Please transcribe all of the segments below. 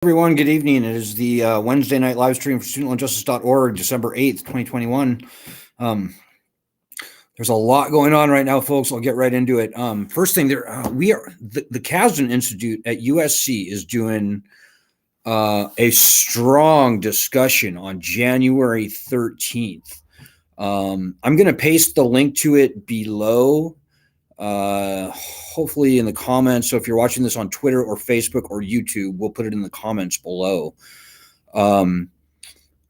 Everyone, good evening. It is the Wednesday night live stream for studentloanjustice.org, December 8th, 2021. There's a lot going on right now, folks. I'll get right into it. First thing, the Kasdan Institute at USC is doing a strong discussion on January 13th. I'm going to paste the link to it below, hopefully in the comments. So if you're watching this on Twitter or Facebook or YouTube, we'll put it in the comments below.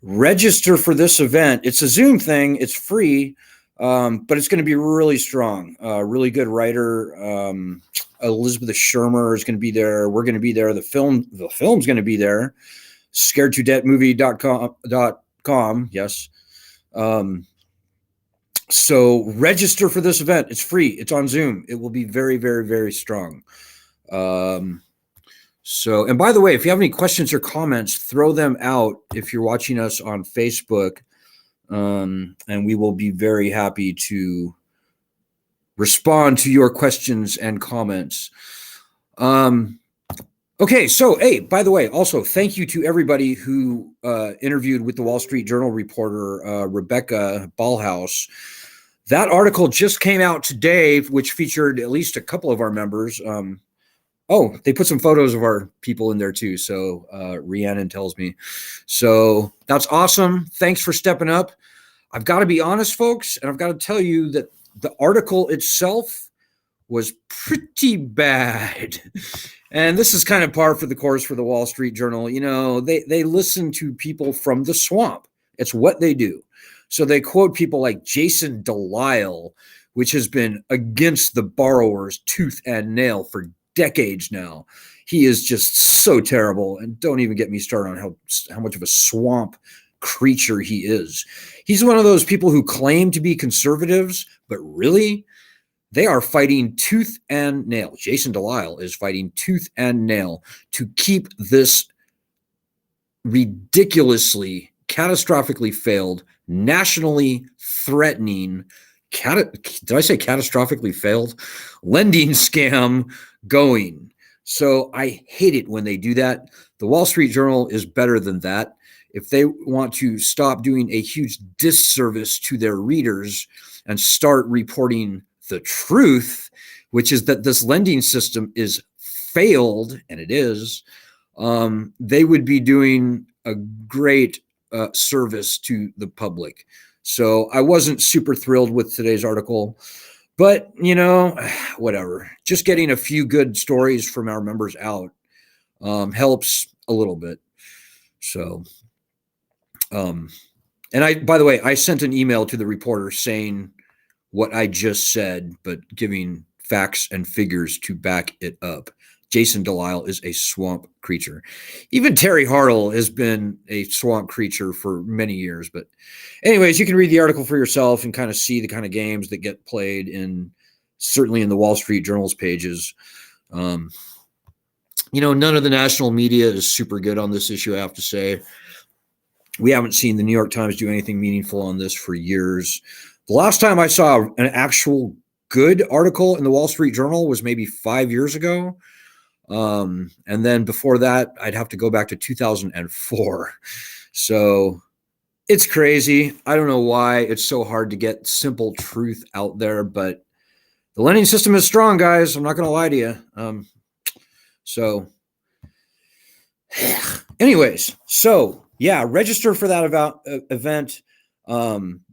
Register for this event. It's a Zoom thing. It's free, but it's going to be really strong. Really good writer. Elizabeth Shermer is going to be there. We're going to be there. The film's going to be there. scaredtodebtmovie.com. Yes. So register for this event. It's free. It's on Zoom. It will be very, very, very strong. And by the way, if you have any questions or comments, throw them out if you're watching us on Facebook. And we will be very happy to respond to your questions and comments. Okay, so, hey, by the way, also, thank you to everybody who interviewed with the Wall Street Journal reporter, Rebecca Ballhaus. That article just came out today, which featured at least a couple of our members. Oh, they put some photos of our people in there too, so Rhiannon tells me. So that's awesome. Thanks for stepping up. I've got to be honest, folks, and I've got to tell you that the article itself was pretty bad. And this is kind of par for the course for the Wall Street Journal. You know, they listen to people from the swamp. It's what they do. So they quote people like Jason Delisle, which has been against the borrowers tooth and nail for decades now. He is just so terrible. And don't even get me started on how much of a swamp creature he is. He's one of those people who claim to be conservatives, but really, they are fighting tooth and nail. Jason Delisle is fighting tooth and nail to keep this ridiculously, catastrophically failed, nationally threatening, did I say catastrophically failed? Lending scam going. So I hate it when they do that. The Wall Street Journal is better than that. If they want to stop doing a huge disservice to their readers and start reporting the truth, which is that this lending system is failed, and it is, they would be doing a great service to the public. So I wasn't super thrilled with today's article, but you know, whatever. Just getting a few good stories from our members out helps a little bit. So, and by the way, I sent an email to the reporter saying what I just said, but giving facts and figures to back it up. Jason Delisle is a swamp creature. Even Terry Hartle has been a swamp creature for many years. But anyways, you can read the article for yourself and kind of see the kind of games that get played certainly in the Wall Street Journal's pages. You know, none of the national media is super good on this issue, I have to say. We haven't seen the New York Times do anything meaningful on this for years. The last time I saw an actual good article in the Wall Street Journal was maybe 5 years ago. And then before that, I'd have to go back to 2004. So it's crazy. I don't know why it's so hard to get simple truth out there, but the lending system is strong, guys. I'm not going to lie to you. Anyways, so yeah, register for that event.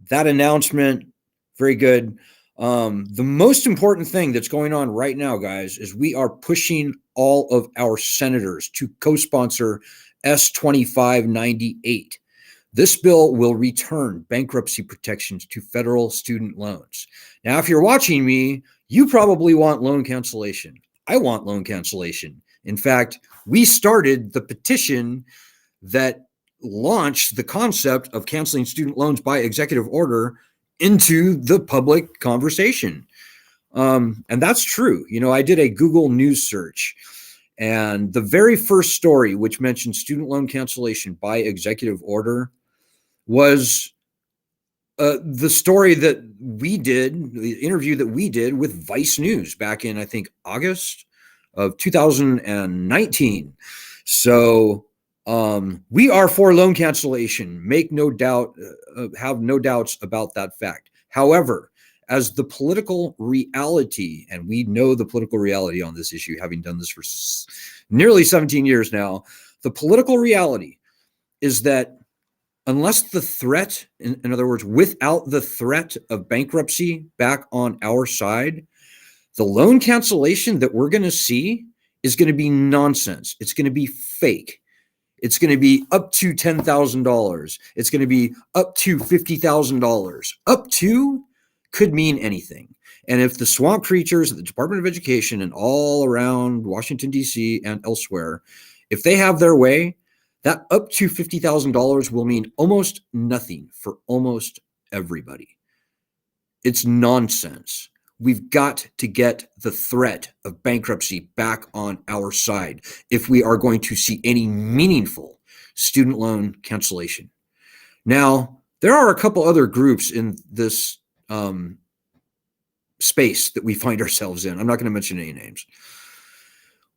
That announcement, very good. The most important thing that's going on right now, guys, is we are pushing all of our senators to co-sponsor S-2598. This bill will return bankruptcy protections to federal student loans. Now, if you're watching me, you probably want loan cancellation. I want loan cancellation. In fact, we started the petition that launched the concept of canceling student loans by executive order into the public conversation. And that's true. You know, I did a Google News search, and the very first story, which mentioned student loan cancellation by executive order, was the story that we did, the interview that we did with Vice News back in, I think, August of 2019. So We are for loan cancellation. Make no doubt, have no doubts about that fact. However, as the political reality, and we know the political reality on this issue, having done this for nearly 17 years now, the political reality is that unless the threat, in other words, without the threat of bankruptcy back on our side, the loan cancellation that we're going to see is going to be nonsense. It's going to be fake. It's going to be up to $10,000. It's going to be up to $50,000. Up to could mean anything. And if the swamp creatures at the Department of Education and all around Washington, D.C. and elsewhere, if they have their way, that up to $50,000 will mean almost nothing for almost everybody. It's nonsense. We've got to get the threat of bankruptcy back on our side if we are going to see any meaningful student loan cancellation. Now, there are a couple other groups in this space that we find ourselves in. I'm not going to mention any names.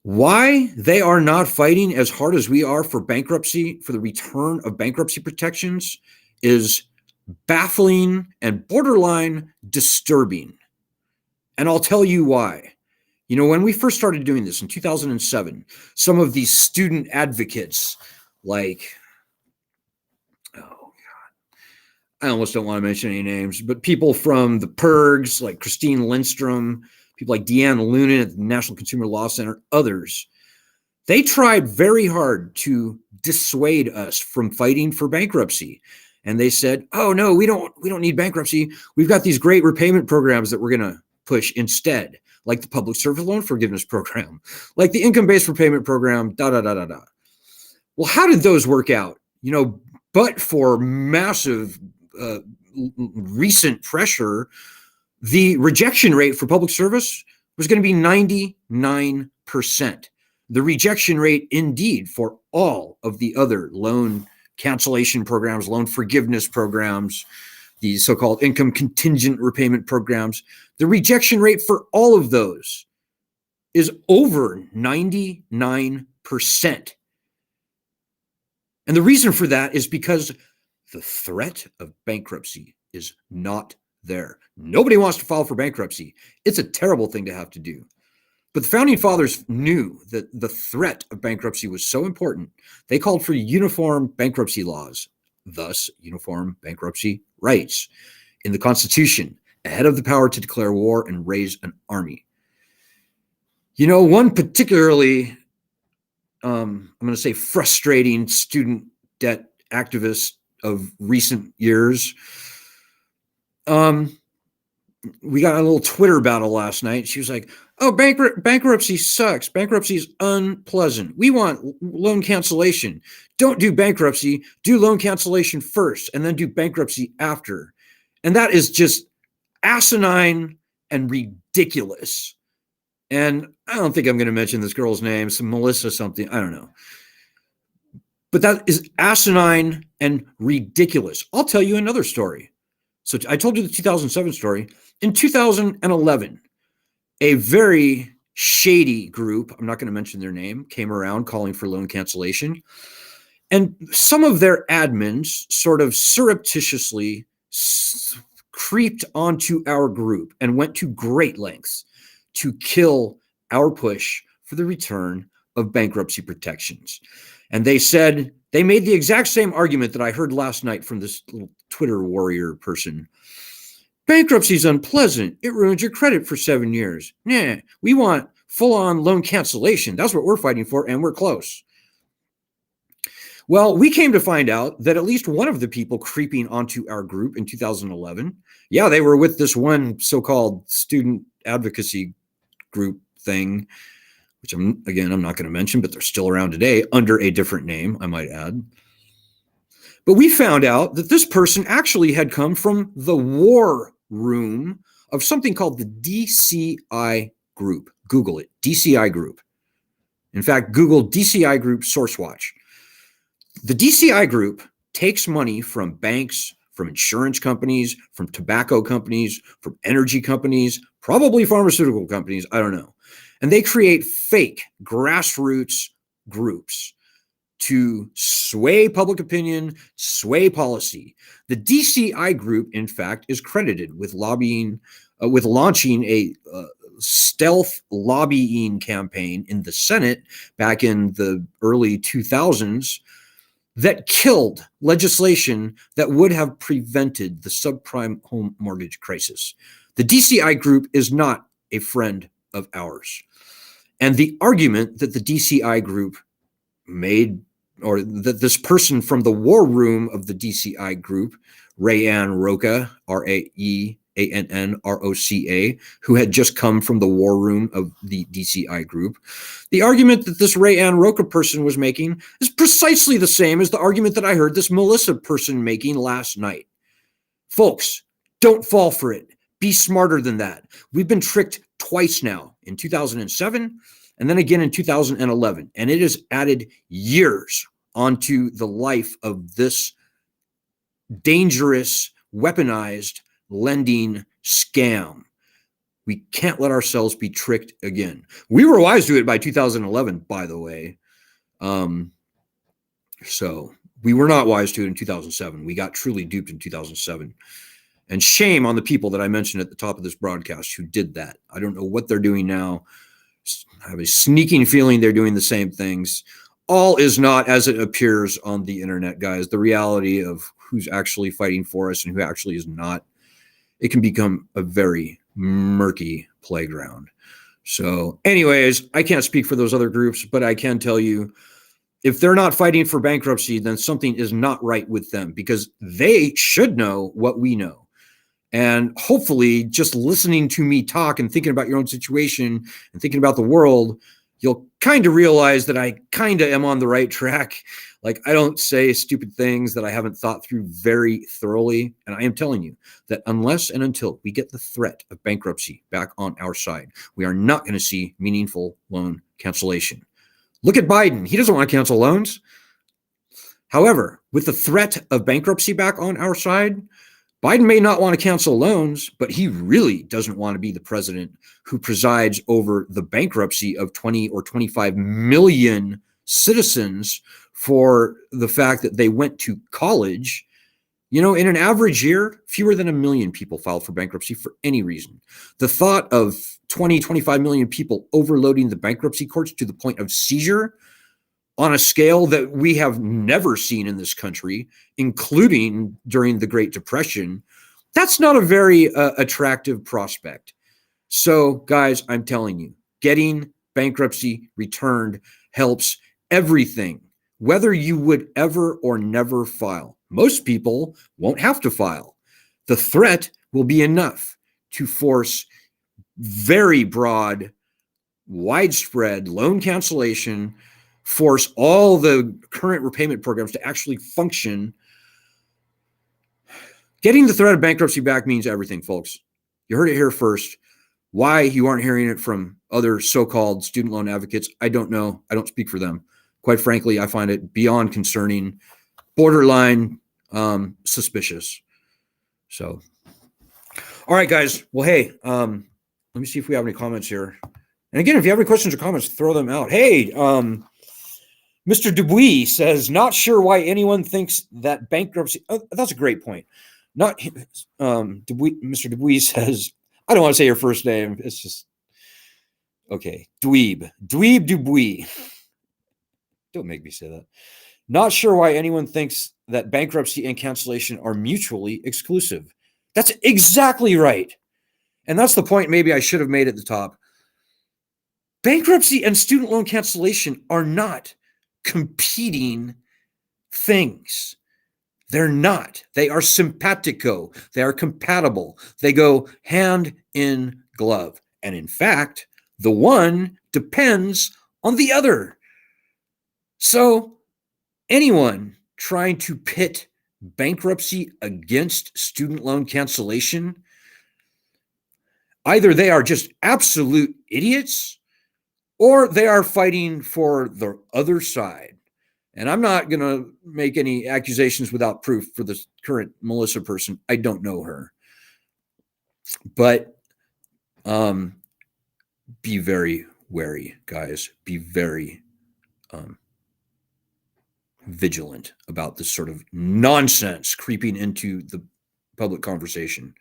Why they are not fighting as hard as we are for bankruptcy, for the return of bankruptcy protections, is baffling and borderline disturbing. And I'll tell you why. You know, when we first started doing this in 2007, some of these student advocates, like, oh God, I almost don't want to mention any names, but people from the PIRGs, like Christine Lindstrom, people like Deanne Lunan at the National Consumer Law Center, others, they tried very hard to dissuade us from fighting for bankruptcy. And they said, oh no, we don't need bankruptcy. We've got these great repayment programs that we're going to push instead, like the Public Service Loan Forgiveness Program, like the Income-Based Repayment Program, Well, how did those work out? You know, but for massive recent pressure, the rejection rate for public service was going to be 99%. The rejection rate indeed for all of the other loan cancellation programs, loan forgiveness programs, the so-called income contingent repayment programs, the rejection rate for all of those is over 99%. And the reason for that is because the threat of bankruptcy is not there. Nobody wants to file for bankruptcy. It's a terrible thing to have to do. But the founding fathers knew that the threat of bankruptcy was so important, they called for uniform bankruptcy laws, thus uniform bankruptcy rights in the Constitution, ahead of the power to declare war and raise an army. You know, one particularly, I'm going to say frustrating student debt activist of recent years, we got a little Twitter battle last night. She was like, oh, bankruptcy sucks. Bankruptcy is unpleasant. We want loan cancellation. Don't do bankruptcy. Do loan cancellation first and then do bankruptcy after. And that is just asinine and ridiculous. And I don't think I'm going to mention this girl's name, some Melissa something. I don't know. But that is asinine and ridiculous. I'll tell you another story. So I told you the 2007 story. In 2011, a very shady group, I'm not going to mention their name, came around calling for loan cancellation. And some of their admins sort of surreptitiously creeped onto our group and went to great lengths to kill our push for the return of bankruptcy protections. And they said, they made the exact same argument that I heard last night from this little Twitter warrior person. Bankruptcy is unpleasant. It ruins your credit for 7 years. Nah, we want full-on loan cancellation. That's what we're fighting for, and we're close. Well, we came to find out that at least one of the people creeping onto our group in 2011, yeah, they were with this one so-called student advocacy group thing, which I'm not going to mention, but they're still around today under a different name, I might add. But we found out that this person actually had come from the war room of something called the DCI group. Google it, DCI group. In fact, Google DCI group source watch. The DCI group takes money from banks, from insurance companies, from tobacco companies, from energy companies, probably pharmaceutical companies, I don't know. And they create fake grassroots groups to sway public opinion, sway policy. The DCI group, in fact, is credited with launching a stealth lobbying campaign in the Senate back in the early 2000s that killed legislation that would have prevented the subprime home mortgage crisis. The DCI group is not a friend of ours. And the argument that the DCI group made, or that this person from the war room of the DCI group, Rayanne Roca, Raannroca, who had just come from the war room of the DCI group, the argument that this Rayanne Roca person was making is precisely the same as the argument that I heard this Melissa person making last night. Folks, don't fall for it. Be smarter than that. We've been tricked twice now, in 2007 and then again in 2011, and it has added years onto the life of this dangerous, weaponized lending scam. We can't let ourselves be tricked again. We were wise to it by 2011, by the way. So we were not wise to it in 2007. We got truly duped in 2007. And shame on the people that I mentioned at the top of this broadcast who did that. I don't know what they're doing now. I have a sneaking feeling they're doing the same things. All is not as it appears on the internet, guys. The reality of who's actually fighting for us and who actually is not, it can become a very murky playground. So anyways, I can't speak for those other groups, but I can tell you, if they're not fighting for bankruptcy, then something is not right with them, because they should know what we know. And hopefully just listening to me talk and thinking about your own situation and thinking about the world, you'll kind of realize that I kind of am on the right track. Like, I don't say stupid things that I haven't thought through very thoroughly. And I am telling you that unless and until we get the threat of bankruptcy back on our side, we are not going to see meaningful loan cancellation. Look at Biden. He doesn't want to cancel loans. However, with the threat of bankruptcy back on our side, Biden may not want to cancel loans, but he really doesn't want to be the president who presides over the bankruptcy of 20 or 25 million citizens for the fact that they went to college. You know, in an average year, fewer than 1 million people filed for bankruptcy for any reason. The thought of 20, 25 million people overloading the bankruptcy courts to the point of seizure on a scale that we have never seen in this country, including during the Great Depression, that's not a very attractive prospect. So, guys, I'm telling you, getting bankruptcy returned helps everything, whether you would ever or never file. Most people won't have to file. The threat will be enough to force very broad, widespread loan cancellation, force all the current repayment programs to actually function. Getting the threat of bankruptcy back means everything, folks. You heard it here first. Why you aren't hearing it from other so-called student loan advocates, I don't know. I don't speak for them. Quite frankly, I find it beyond concerning, borderline suspicious. So, all right, guys. Well, hey, let me see if we have any comments here. And again, if you have any questions or comments, throw them out. Hey, Mr. Dubuis says, not sure why anyone thinks that bankruptcy. Oh, that's a great point. Mr. Dubuis says, I don't want to say your first name. It's just, okay. Dweeb Dubuis. Don't make me say that. Not sure why anyone thinks that bankruptcy and cancellation are mutually exclusive. That's exactly right. And that's the point maybe I should have made at the top. Bankruptcy and student loan cancellation are not competing things. They're not. They are simpatico. They are compatible. They go hand in glove. And in fact, the one depends on the other. So anyone trying to pit bankruptcy against student loan cancellation, either they are just absolute idiots or they are fighting for the other side. And I'm not going to make any accusations without proof for this current Melissa person. I don't know her. But be very wary, guys. Be very vigilant about this sort of nonsense creeping into the public conversation.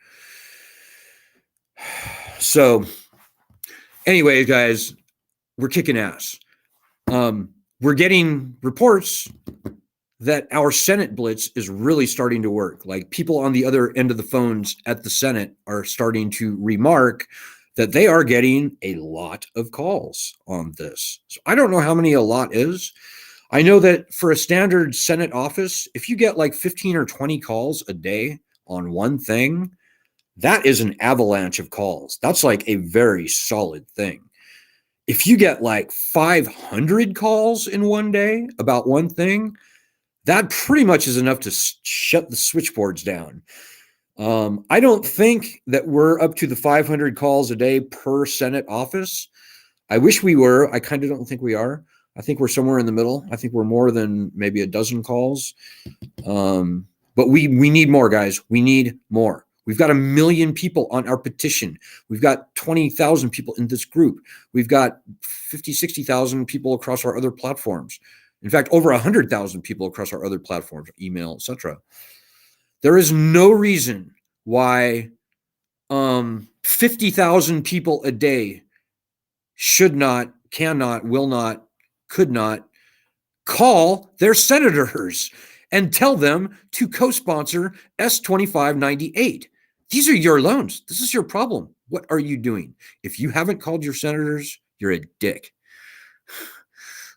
So anyway, guys, we're kicking ass. We're getting reports that our Senate Blitz is really starting to work. Like, people on the other end of the phones at the Senate are starting to remark that they are getting a lot of calls on this. So I don't know how many a lot is. I know that for a standard Senate office, if you get like 15 or 20 calls a day on one thing, that is an avalanche of calls. That's like a very solid thing. If you get like 500 calls in one day about one thing, that pretty much is enough to shut the switchboards down. I don't think that we're up to the 500 calls a day per Senate office. I wish we were. I kind of don't think we are. I think we're somewhere in the middle. I think we're more than maybe a dozen calls. But we need more, guys. We need more. We've got 1 million people on our petition. We've got 20,000 people in this group. We've got 50, 60,000 people across our other platforms. In fact, over 100,000 people across our other platforms, email, etc. There is no reason why 50,000 people a day should not, cannot, will not, could not call their senators and tell them to co-sponsor S2598. These are your loans. This is your problem. What are you doing? If you haven't called your senators, you're a dick.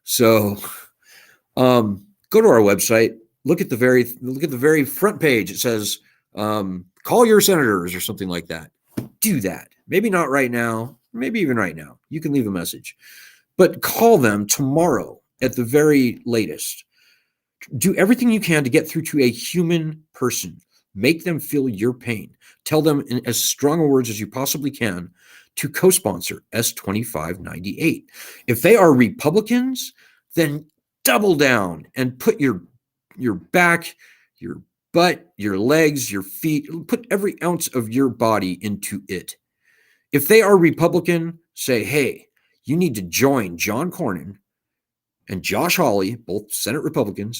So go to our website, look at the very front page. It says, call your senators or something like that. Do that. Maybe not right now, maybe even right now. You can leave a message, but call them tomorrow at the very latest. Do everything you can to get through to a human person. Make them feel your pain. Tell them in as strong words as you possibly can to co-sponsor S2598. If they are Republicans, then double down and put your back, your butt, your legs, your feet, put every ounce of your body into it. If they are Republican, say, hey, you need to join John Cornyn and Josh Hawley, both Senate Republican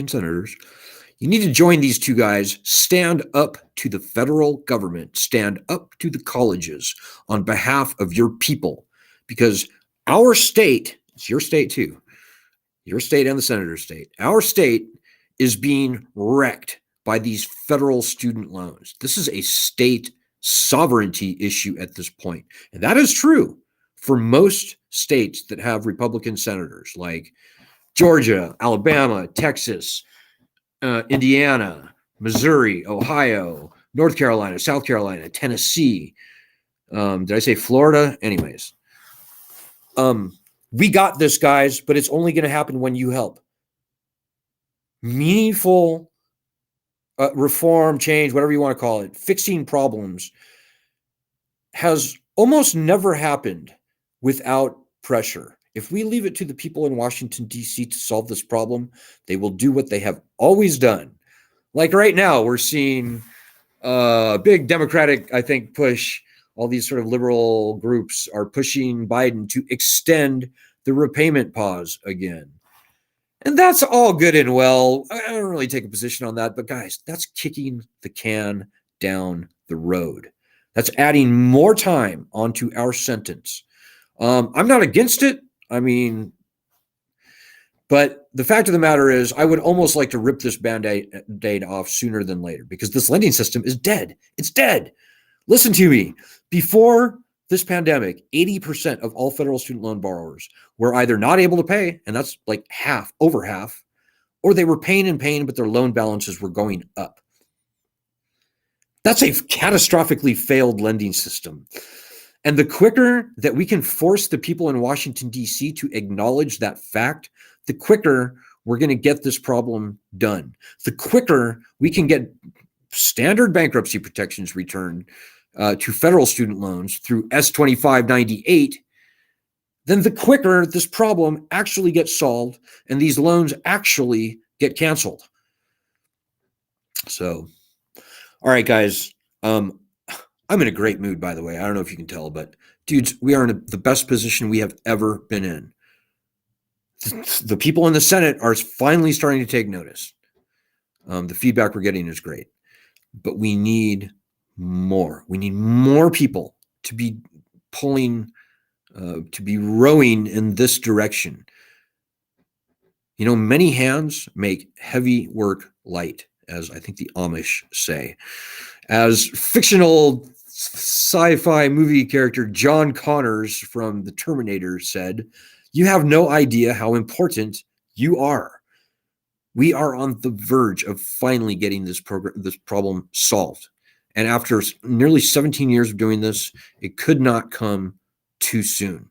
senators. You need to join these two guys, stand up to the federal government, stand up to the colleges on behalf of your people, because our state, it's your state too, your state and the senator's state, our state is being wrecked by these federal student loans. This is a state sovereignty issue at this point. And that is true for most states that have Republican senators, like Georgia, Alabama, Texas, Indiana, Missouri, Ohio, North Carolina, South Carolina, Tennessee. Did I say Florida? Anyways, we got this, guys, but it's only going to happen when you help. Meaningful reform, change, whatever you want to call it, fixing problems has almost never happened without pressure. If we leave it to the people in Washington, D.C. to solve this problem, they will do what they have always done. Like right now, we're seeing a big Democratic, I think, push. All these sort of liberal groups are pushing Biden to extend the repayment pause again. And that's all good and well. I don't really take a position on that, but guys, that's kicking the can down the road. That's adding more time onto our sentence. I'm not against it. I mean, but the fact of the matter is, I would almost like to rip this Band-Aid off sooner than later, because this lending system is dead. It's dead. Listen to me. Before this pandemic, 80% of all federal student loan borrowers were either not able to pay, and that's like half, over half, or they were paying, but their loan balances were going up. That's a catastrophically failed lending system. And the quicker that we can force the people in Washington, D.C. to acknowledge that fact, the quicker we're going to get this problem done. The quicker we can get standard bankruptcy protections returned to federal student loans through S2598, then the quicker this problem actually gets solved and these loans actually get canceled. So, all right, guys. I'm in a great mood, by the way. I don't know if you can tell, but dudes, we are in the best position we have ever been in. The people in the Senate are finally starting to take notice. The feedback we're getting is great, but we need more. We need more people to be pulling, to be rowing in this direction. You know, many hands make heavy work light, as I think the Amish say. As fictional sci-fi movie character John Connors from The Terminator said, "You have no idea how important you are." We are on the verge of finally getting this problem solved. And after nearly 17 years of doing this, it could not come too soon.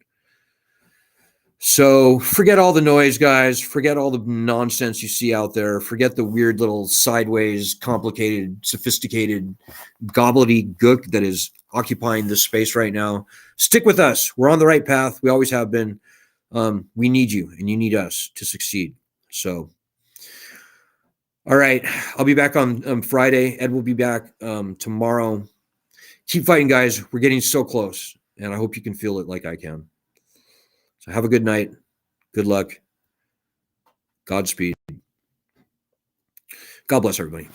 So forget all the noise, guys. Forget all the nonsense you see out there. Forget the weird little sideways, complicated, sophisticated gobbledygook that is occupying this space right now. Stick with us. We're on the right path. We always have been. We need you, and you need us to succeed. So, all right. I'll be back on Friday. Ed will be back tomorrow. Keep fighting, guys. We're getting so close, and I hope you can feel it like I can. So have a good night. Good luck. Godspeed. God bless everybody.